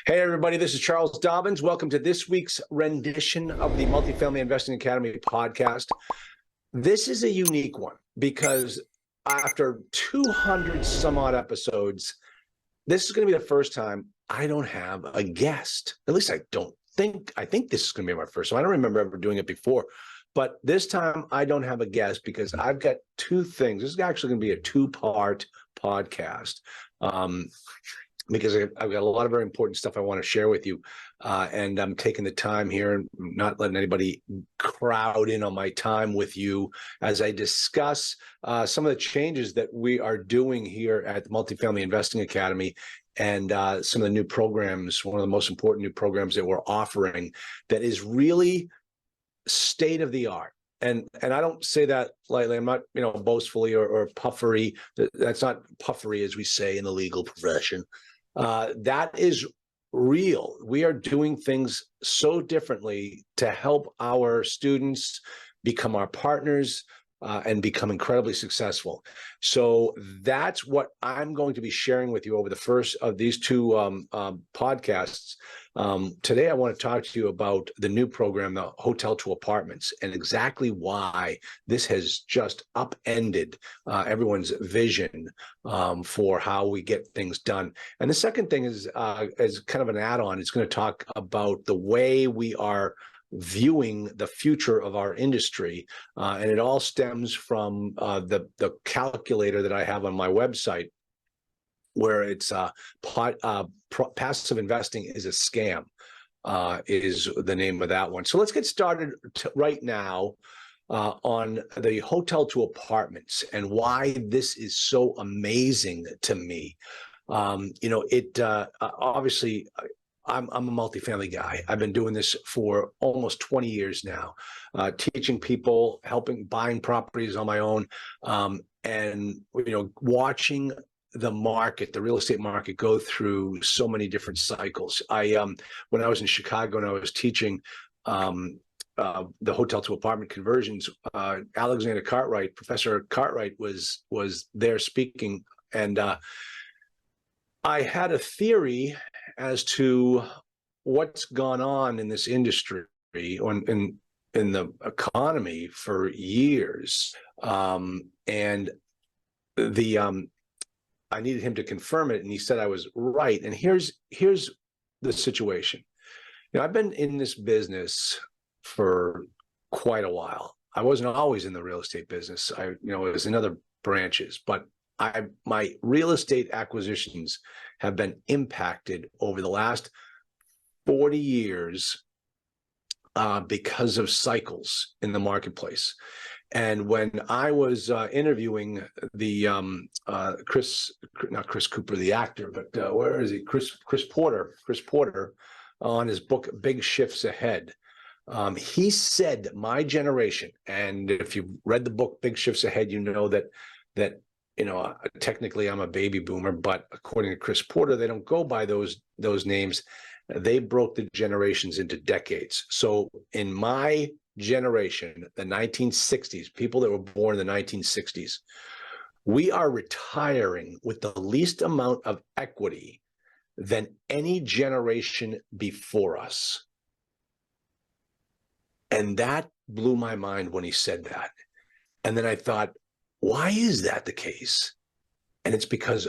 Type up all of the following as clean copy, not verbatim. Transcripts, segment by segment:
Hey, everybody, this is Charles Dobens. Welcome to this week's rendition of the Multifamily Investing Academy podcast. This is a unique one because after 200 some odd episodes, this is going to be the first time I don't have a guest. At least I think this is going to be my first time. I don't remember ever doing it before. But this time I don't have a guest because I've got two things. This is actually going to be a two-part podcast. Because I've got a lot of very important stuff I want to share with you. And I'm taking the time here and not letting anybody crowd in on my time with you as I discuss some of the changes that we are doing here at the Multifamily Investing Academy and some of the new programs, one of the most important new programs that we're offering that is really state of the art. And I don't say that lightly. I'm not, boastfully or puffery. That's not puffery, as we say in the legal profession. That is real. We are doing things so differently to help our students become our partners and become incredibly successful. So that's what I'm going to be sharing with you over the first of these two podcasts. Today, I want to talk to you about the new program, the Hotel to Apartments, and exactly why this has just upended everyone's vision for how we get things done. And the second thing is kind of an add-on. It's going to talk about the way we are viewing the future of our industry, and it all stems from the calculator that I have on my website, where it's passive investing is a scam, is the name of that one. So let's get started right now on the Hotel to Apartments and why this is so amazing to me. Obviously, I'm a multifamily guy. I've been doing this for almost 20 years now, teaching people, buying properties on my own, and watching the market, the real estate market, go through so many different cycles. When I was in Chicago and I was teaching the hotel to apartment conversions, Alexander Cartwright, Professor Cartwright, was there speaking, and I had a theory as to what's gone on in this industry or in the economy for years, and I needed him to confirm it, and he said I was right. And here's the situation. I've been in this business for quite a while. I wasn't always in the real estate business. It was in other branches, but my real estate acquisitions have been impacted over the last 40 years because of cycles in the marketplace. And when I was interviewing the not Chris Cooper, the actor, but where is he? Chris Porter on his book Big Shifts Ahead. He said my generation, and if you've read the book Big Shifts Ahead, you know that technically I'm a baby boomer, but according to Chris Porter, they don't go by those names. They broke the generations into decades. So in my generation, the 1960s, people that were born in the 1960s, we are retiring with the least amount of equity than any generation before us. And that blew my mind when he said that. And then I thought, why is that the case? And it's because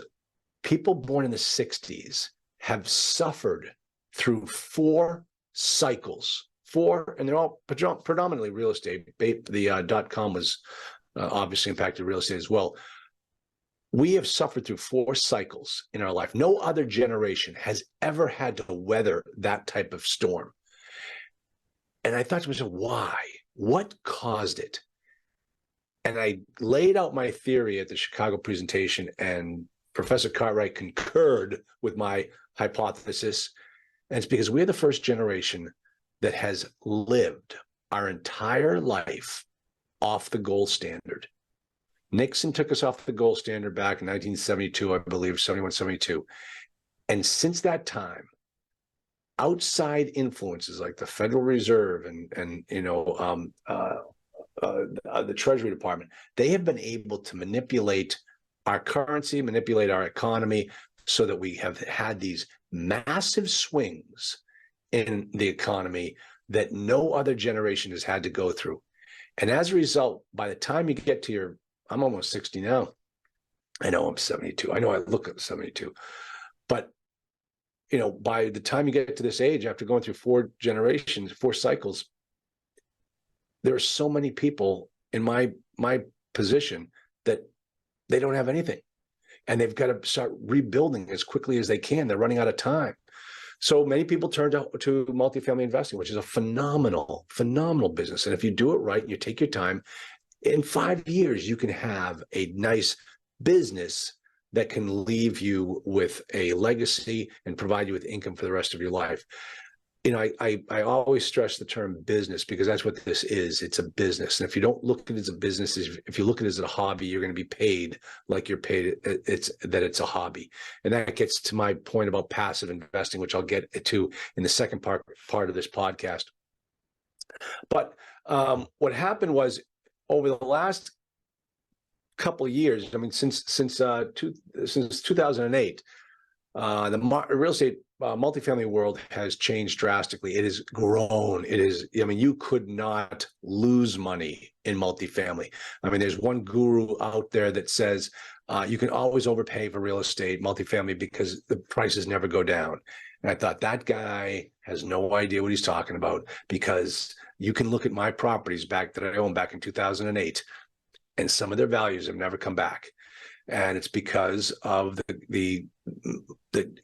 people born in the 60s have suffered through four cycles, and they're all predominantly real estate. The .com was obviously impacted real estate as well. We have suffered through four cycles in our life. No other generation has ever had to weather that type of storm. And I thought to myself, why? What caused it? And I laid out my theory at the Chicago presentation, and Professor Cartwright concurred with my hypothesis. And it's because we're the first generation that has lived our entire life off the gold standard. Nixon took us off the gold standard back in 1972, I believe, 71, 72. And since that time, outside influences like the Federal Reserve and the Treasury Department, they have been able to manipulate our currency, manipulate our economy so that we have had these massive swings in the economy that no other generation has had to go through. And as a result, by the time you get to I'm almost 60 now. I know I'm 72. I know I look at 72. But, by the time you get to this age, after going through 4 generations, 4 cycles, there are so many people in my position that they don't have anything. And they've got to start rebuilding as quickly as they can. They're running out of time. So many people turn to multifamily investing, which is a phenomenal business. And if you do it right and you take your time, in 5 years, you can have a nice business that can leave you with a legacy and provide you with income for the rest of your life. I always stress the term business because that's what this is. It's a business. And if you don't look at it as a business, if you look at it as a hobby, you're going to be paid like you're paid. It's a hobby. And that gets to my point about passive investing, which I'll get to in the second part of this podcast. But what happened was over the last couple of years, since 2008, the real estate multifamily world has changed drastically. It has grown. You could not lose money in multifamily. There's one guru out there that says you can always overpay for real estate multifamily because the prices never go down. And I thought that guy has no idea what he's talking about, because you can look at my properties that I owned back in 2008, and some of their values have never come back. And it's because of the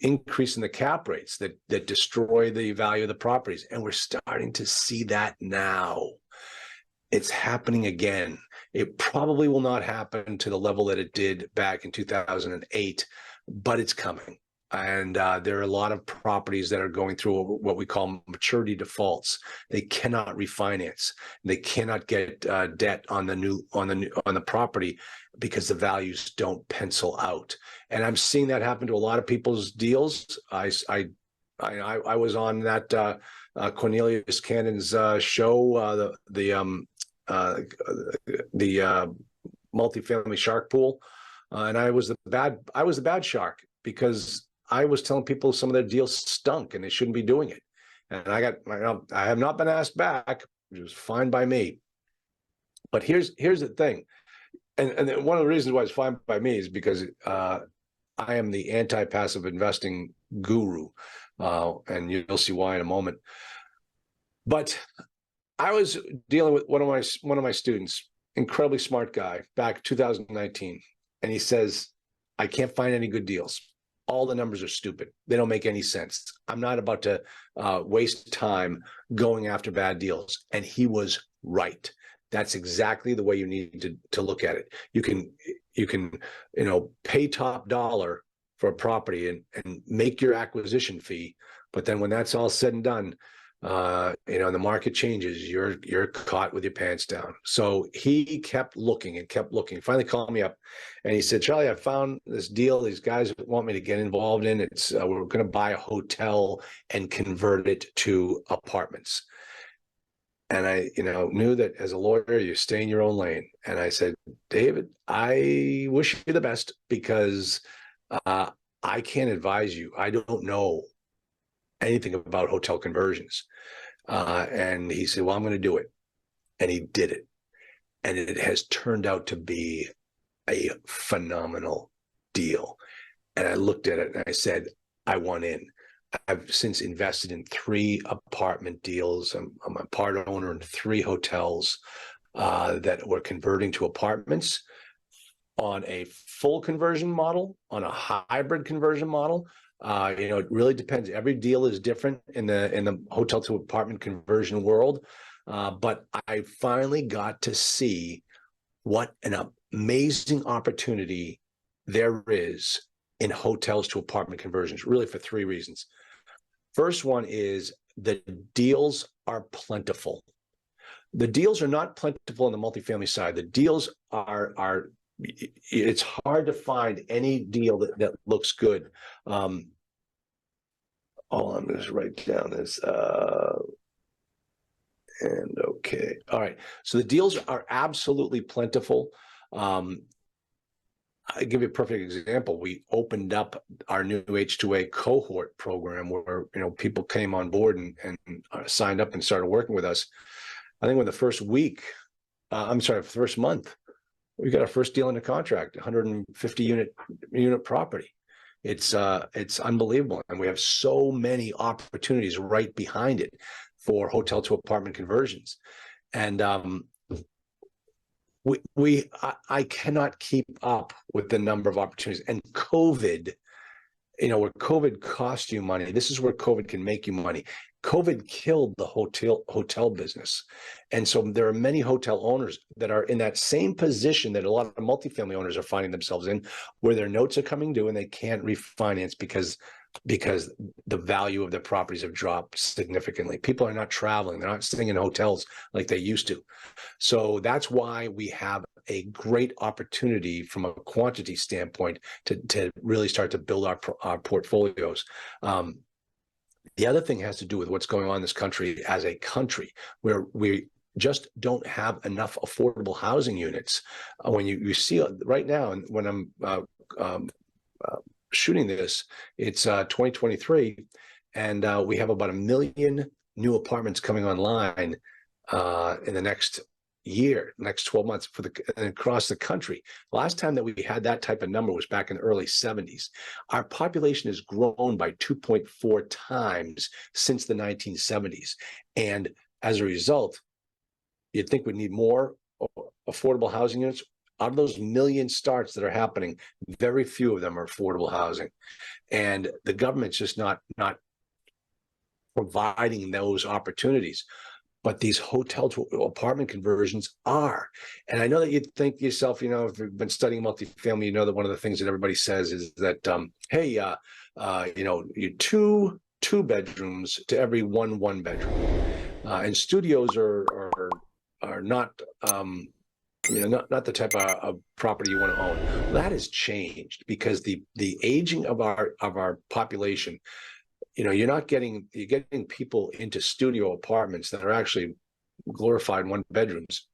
increase in the cap rates that destroy the value of the properties. And we're starting to see that now. It's happening again. It probably will not happen to the level that it did back in 2008, but it's coming. And there are a lot of properties that are going through what we call maturity defaults. They cannot refinance. They cannot get debt on the property because the values don't pencil out. And I'm seeing that happen to a lot of people's deals. I was on that Cornelius Cannon's show, the multifamily shark pool, and I was the bad shark, because I was telling people some of their deals stunk and they shouldn't be doing it. And I have not been asked back, which was fine by me. But here's the thing. And one of the reasons why it's fine by me is because I am the anti-passive investing guru. And you'll see why in a moment. But I was dealing with one of my students, incredibly smart guy, back 2019. And he says, I can't find any good deals. All the numbers are stupid. They don't make any sense. I'm not about to waste time going after bad deals. And he was right. That's exactly the way you need to look at it. You can pay top dollar for a property and make your acquisition fee. But then when that's all said and done, the market changes, you're caught with your pants down. So he kept looking and kept looking. Finally called me up and he said, Charlie, I found this deal these guys want me to get involved in. It's we're going to buy a hotel and convert it to apartments. And I knew that as a lawyer, you stay in your own lane. And I said, David, I wish you the best, because I can't advise you. I don't know anything about hotel conversions. And he said, well, I'm going to do it. And he did it. And it has turned out to be a phenomenal deal. And I looked at it and I said, I want in. I've since invested in 3 apartment deals. I'm a part owner in 3 hotels that we're converting to apartments on a full conversion model, on a hybrid conversion model. It really depends. Every deal is different in the hotel to apartment conversion world. But I finally got to see what an amazing opportunity there is in hotels to apartment conversions, really for 3 reasons. First one is the deals are plentiful. The deals are not plentiful on the multifamily side. The deals are it's hard to find any deal that looks good. I'm going to write down this. And okay. All right. So the deals are absolutely plentiful. I give you a perfect example. We opened up our new H2A cohort program where, people came on board and signed up and started working with us. I think in the first week, first month, we got our first deal in the contract, 150 unit property. It's unbelievable. And we have so many opportunities right behind it for hotel to apartment conversions. And I cannot keep up with the number of opportunities. And COVID, where COVID cost you money, this is where COVID can make you money. COVID killed the hotel business. And so there are many hotel owners that are in that same position that a lot of multifamily owners are finding themselves in, where their notes are coming due and they can't refinance because the value of their properties have dropped significantly. People are not traveling. They're not staying in hotels like they used to. So that's why we have a great opportunity from a quantity standpoint to really start to build our portfolios. The other thing has to do with what's going on in this country as a country, where we just don't have enough affordable housing units. When you see right now, and when I'm shooting this, it's 2023, and we have about 1 million new apartments coming online in the next year, next 12 months across the country. Last time that we had that type of number was back in the early 70s. Our population has grown by 2.4 times since the 1970s. And as a result, you'd think we'd need more affordable housing units. Out of those 1 million starts that are happening, very few of them are affordable housing. And the government's just not providing those opportunities. But these hotel to apartment conversions are. And I know that you'd think to yourself, if you've been studying multifamily, you know that one of the things that everybody says is that, hey, you two bedrooms to every one bedroom. And studios are not, not the type of property you want to own. Well, that has changed because the aging of our population, you're getting people into studio apartments that are actually glorified one bedrooms,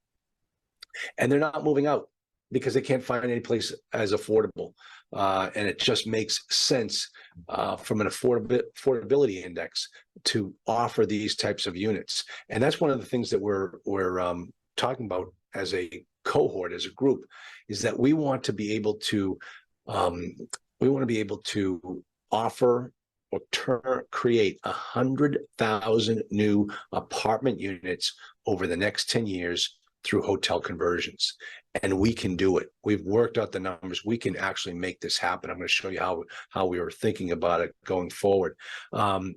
and they're not moving out because they can't find any place as affordable. And it just makes sense from an affordability index to offer these types of units. And that's one of the things that we're talking about as a cohort, as a group, is that we want to be able to offer or create 100,000 new apartment units over the next 10 years through hotel conversions. And we can do it. We've worked out the numbers. We can actually make this happen. I'm going to show you how we were thinking about it going forward. And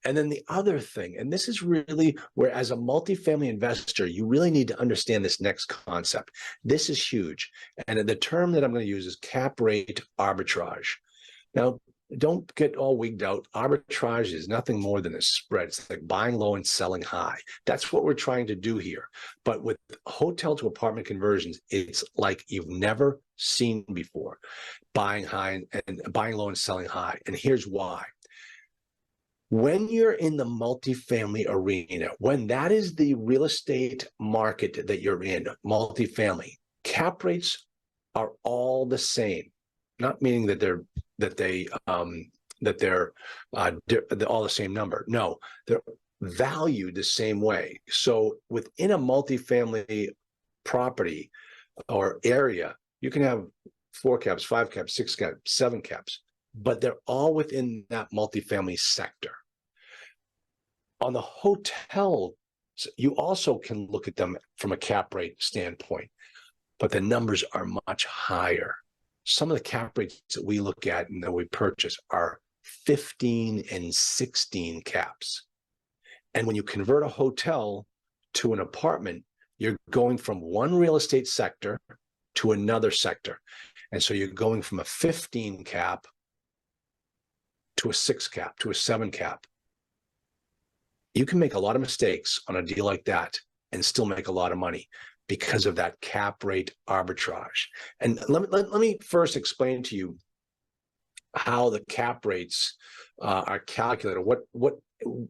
then the other thing, and this is really where, as a multifamily investor, you really need to understand this next concept. This is huge. And the term that I'm going to use is cap rate arbitrage. Now, don't get all wigged out. Arbitrage is nothing more than a spread. It's like buying low and selling high. That's what we're trying to do here. But with hotel to apartment conversions, it's like you've never seen before. Buying low and selling high. And here's why. When you're in the multifamily arena, when that is the real estate market that you're in, multifamily, cap rates are all the same. Not meaning that they're all the same number. No, they're valued the same way. So within a multifamily property or area, you can have 4 caps, 5 caps, 6 caps, 7 caps, but they're all within that multifamily sector. On the hotel, you also can look at them from a cap rate standpoint, but the numbers are much higher. Some of the cap rates that we look at and that we purchase are 15 and 16 caps. And when you convert a hotel to an apartment, you're going from one real estate sector to another sector. And so you're going from a 15 cap to a 6 cap to a 7 cap. You can make a lot of mistakes on a deal like that and still make a lot of money, because of that cap rate arbitrage. And let me first explain to you how the cap rates are calculated, what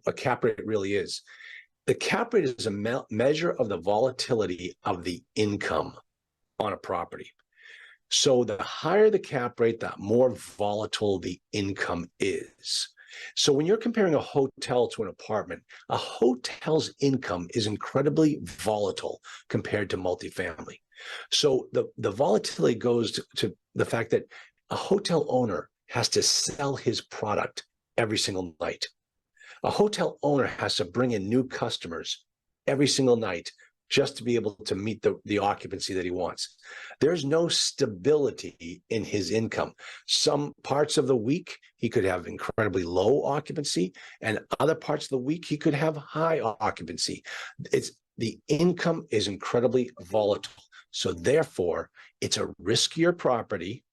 a cap rate really is. The cap rate is a measure of the volatility of the income on a property. So the higher the cap rate, the more volatile the income is. So when you're comparing a hotel to an apartment, a hotel's income is incredibly volatile compared to multifamily. So the volatility goes to the fact that a hotel owner has to sell his product every single night. A hotel owner has to bring in new customers every single night just to be able to meet the occupancy that he wants. There's no stability in his income. Some parts of the week, he could have incredibly low occupancy, and other parts of the week, he could have high occupancy. The income is incredibly volatile. So therefore, it's a riskier property,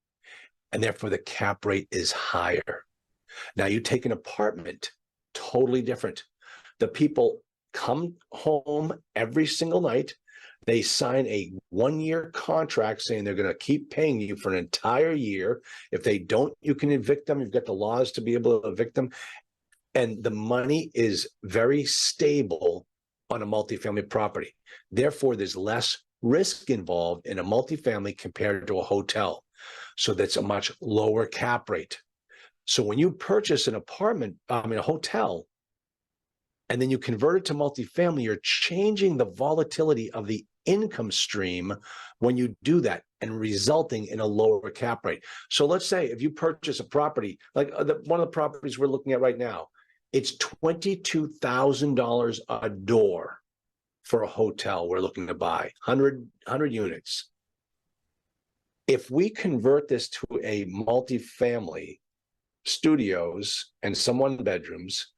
and therefore the cap rate is higher. Now you take an apartment, totally different. The people come home every single night. They sign a 1-year contract saying they're going to keep paying you for an entire year. If they don't, you can evict them. You've got the laws to be able to evict them. And the money is very stable on a multifamily property. Therefore, there's less risk involved in a multifamily compared to a hotel. So that's a much lower cap rate. So when you purchase an apartment, a hotel, and then you convert it to multifamily, you're changing the volatility of the income stream when you do that, and resulting in a lower cap rate. So let's say if you purchase a property, like one of the properties we're looking at right now, it's $22,000 a door for a hotel we're looking to buy, 100 units. If we convert this to a multifamily, studios and some one bedrooms,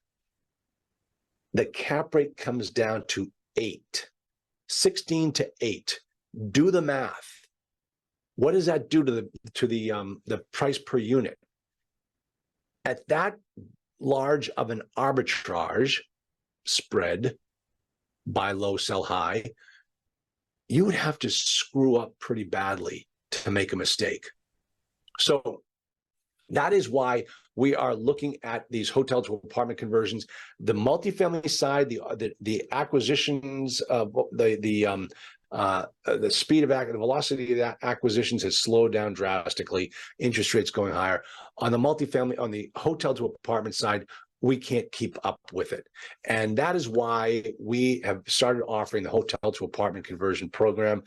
the cap rate comes down to 16 to 8. Do the math. What does that do to the price per unit? At that large of an arbitrage spread, buy low, sell high, you would have to screw up pretty badly to make a mistake. So that is why we are looking at these hotel to apartment conversions. The multifamily side, the acquisitions, the speed of the velocity of that acquisitions has slowed down drastically. Interest rates going higher. On the multifamily, on the hotel to apartment side, we can't keep up with it. And that is why we have started offering the hotel to apartment conversion program.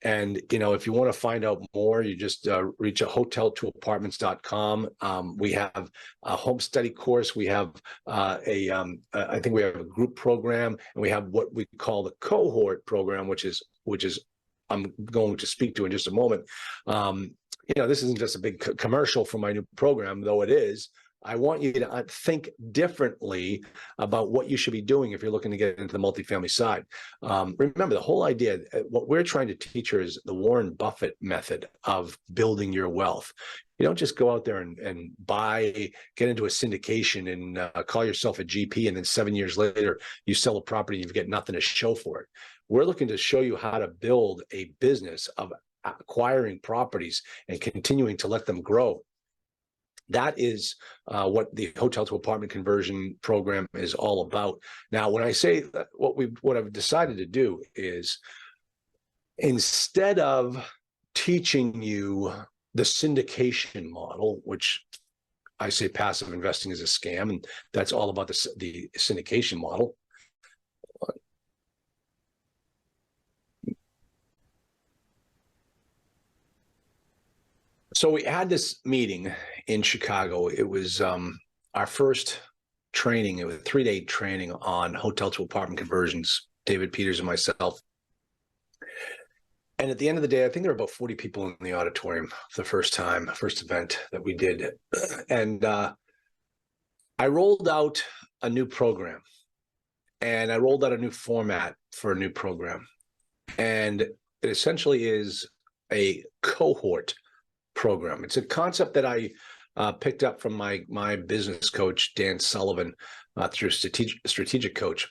And, if you want to find out more, you just reach a hoteltoapartments.com. We have a home study course. We have I think we have a group program, and we have what we call the cohort program, which is I'm going to speak to in just a moment. This isn't just a big commercial for my new program, though it is. I want you to think differently about what you should be doing if you're looking to get into the multifamily side. Remember, the whole idea, what we're trying to teach her is the Warren Buffett method of building your wealth. You don't just go out there and get into a syndication and call yourself a GP, and then 7 years later, you sell a property and you get nothing to show for it. We're looking to show you how to build a business of acquiring properties and continuing to let them grow. That is what the hotel to apartment conversion program is all about. Now, when I say that, what I've decided to do is, instead of teaching you the syndication model, which I say passive investing is a scam, and that's all about the syndication model. So we had this meeting in Chicago. It was our first training. It was a 3-day training on hotel to apartment conversions, David Peters and myself. And at the end of the day, I think there were about 40 people in the auditorium the first event that we did. And I rolled out a new program, and I rolled out a new format for a new program. And it essentially is a cohort program. It's a concept that I picked up from my business coach, Dan Sullivan, through Strategic Coach.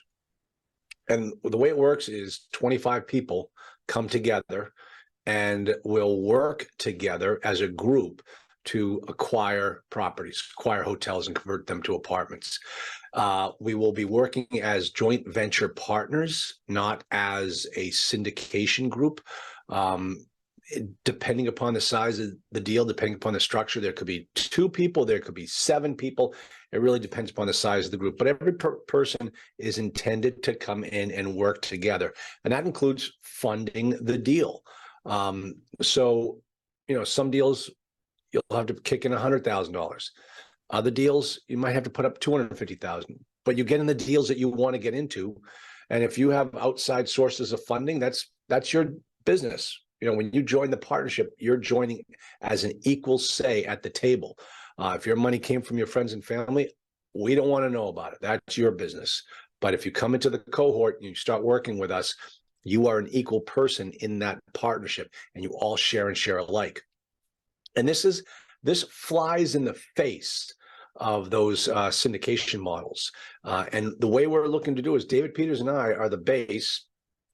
And the way it works is 25 people come together and will work together as a group to acquire properties, acquire hotels, and convert them to apartments. We will be working as joint venture partners, not as a syndication group. depending upon the size of the deal, depending upon the structure, there could be 2 people, there could be 7 people. It really depends upon the size of the group. But every person is intended to come in and work together, and that includes funding the deal. So, some deals you'll have to kick in $100,000. Other deals you might have to put up $250,000. But you get in the deals that you want to get into, and if you have outside sources of funding, that's your business. When you join the partnership, you're joining as an equal say at the table. If your money came from your friends and family, we don't want to know about it. That's your business. But if you come into the cohort and you start working with us, you are an equal person in that partnership, and you all share and share alike. And this flies in the face of those syndication models. And the way we're looking to do is David Peters and I are the base.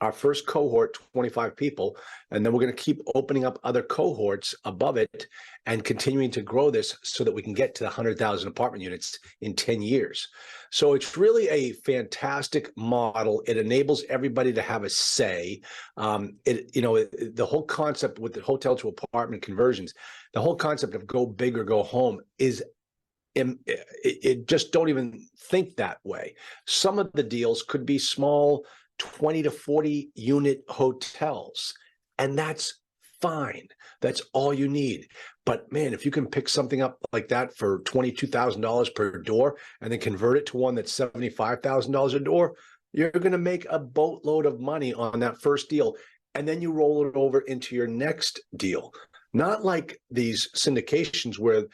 Our first cohort, 25 people, and then we're going to keep opening up other cohorts above it and continuing to grow this so that we can get to the 100,000 apartment units in 10 years. So it's really a fantastic model. It enables everybody to have a say. The whole concept with the hotel to apartment conversions, the whole concept of go big or go home is it just don't even think that way. Some of the deals could be small 20 to 40 unit hotels, and that's fine. That's all you need. But man, if you can pick something up like that for $22,000 per door and then convert it to one that's $75,000 a door, you're going to make a boatload of money on that first deal. And then you roll it over into your next deal. Not like these syndications where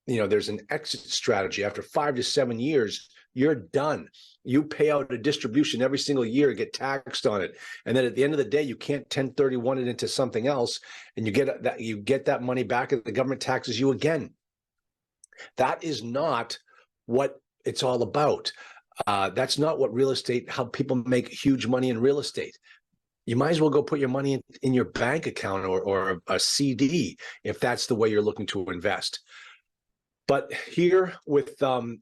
there's an exit strategy. After 5 to 7 years, you're done. You pay out a distribution every single year, get taxed on it. And then at the end of the day, you can't 1031 it into something else, and you get that money back and the government taxes you again. That is not what it's all about. That's not what real estate, how people make huge money in real estate. You might as well go put your money in your bank account or a CD if that's the way you're looking to invest. But here with the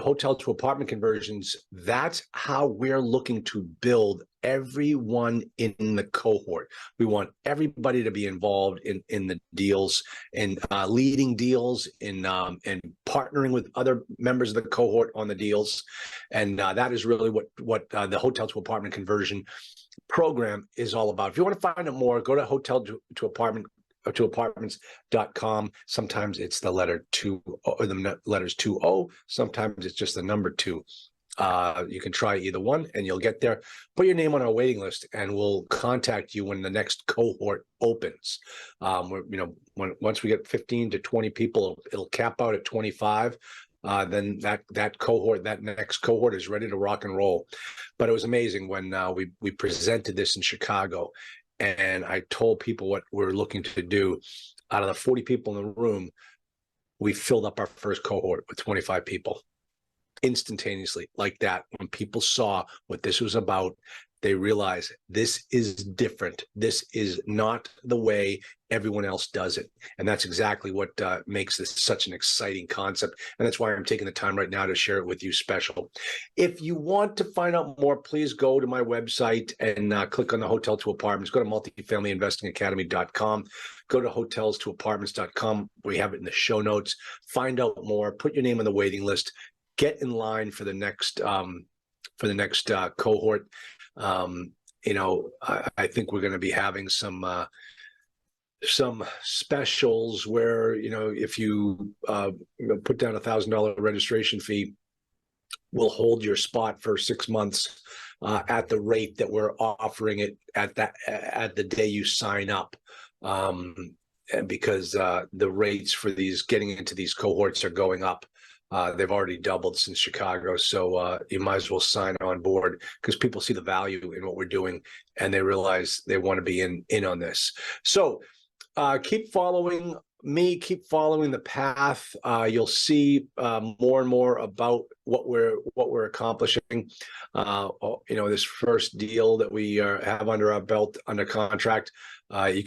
hotel to apartment conversions, that's how we're looking to build everyone in the cohort. We want everybody to be involved in the deals, in leading deals, in partnering with other members of the cohort on the deals. And that is really what the hotel to apartment conversion program is all about. If you want to find out more, go to hotel to apartments.com. Sometimes it's the letter 2 or the letters 20. Sometimes it's just the number 2. You can try either one and you'll get there. Put your name on our waiting list and we'll contact you when the next cohort opens. Once we get 15 to 20 people, it'll cap out at 25. Then that next cohort is ready to rock and roll. But it was amazing when we presented this in Chicago. And I told people what we're looking to do. Out of the 40 people in the room, we filled up our first cohort with 25 people instantaneously, like that. When people saw what this was about, they realized this is different. This is not the way everyone else does it. And that's exactly what makes this such an exciting concept. And that's why I'm taking the time right now to share it with you special. If you want to find out more, please go to my website and click on the Hotel to Apartments. Go to multifamilyinvestingacademy.com. Go to hotelstoapartments.com. We have it in the show notes. Find out more. Put your name on the waiting list. Get in line for the next cohort. I think we're going to be having some specials where, if you put down $1,000 registration fee, we'll hold your spot for 6 months at the rate that we're offering it at the day you sign up. Because the rates for getting into these cohorts are going up. They've already doubled since Chicago, so you might as well sign on board because people see the value in what we're doing and they realize they want to be in on this. So keep following me, keep following the path. You'll see more and more about what we're accomplishing. This first deal that we have under our belt, under contract. Every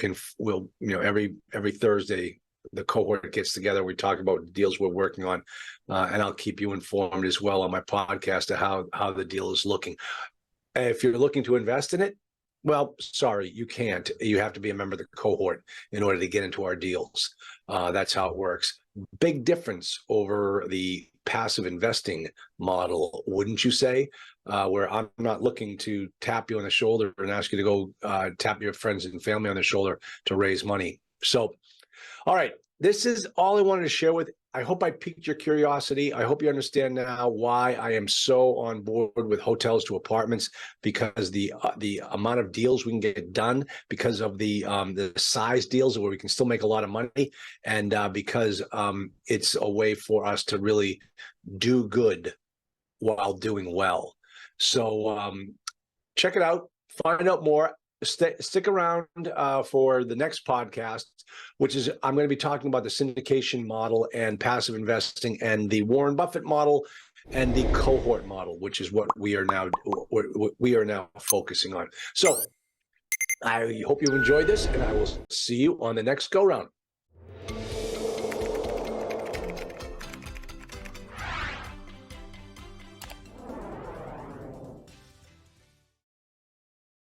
Thursday, the cohort gets together. We talk about the deals we're working on, and I'll keep you informed as well on my podcast of how the deal is looking. If you're looking to invest in it, Well, sorry, you can't. You have to be a member of the cohort in order to get into our deals. That's how it works. Big difference over the passive investing model, wouldn't you say? Where I'm not looking to tap you on the shoulder and ask you to go tap your friends and family on the shoulder to raise money. So, all right, this is all I wanted to share with. I hope I piqued your curiosity. I hope you understand now why I am so on board with hotels to apartments, because the amount of deals we can get done, because of the size deals where we can still make a lot of money, and because it's a way for us to really do good while doing well. So check it out. Find out more. Stick around for the next podcast, which is I'm going to be talking about the syndication model and passive investing and the Warren Buffett model and the cohort model, which is what we are now focusing on. So I hope you enjoyed this, and I will see you on the next go round.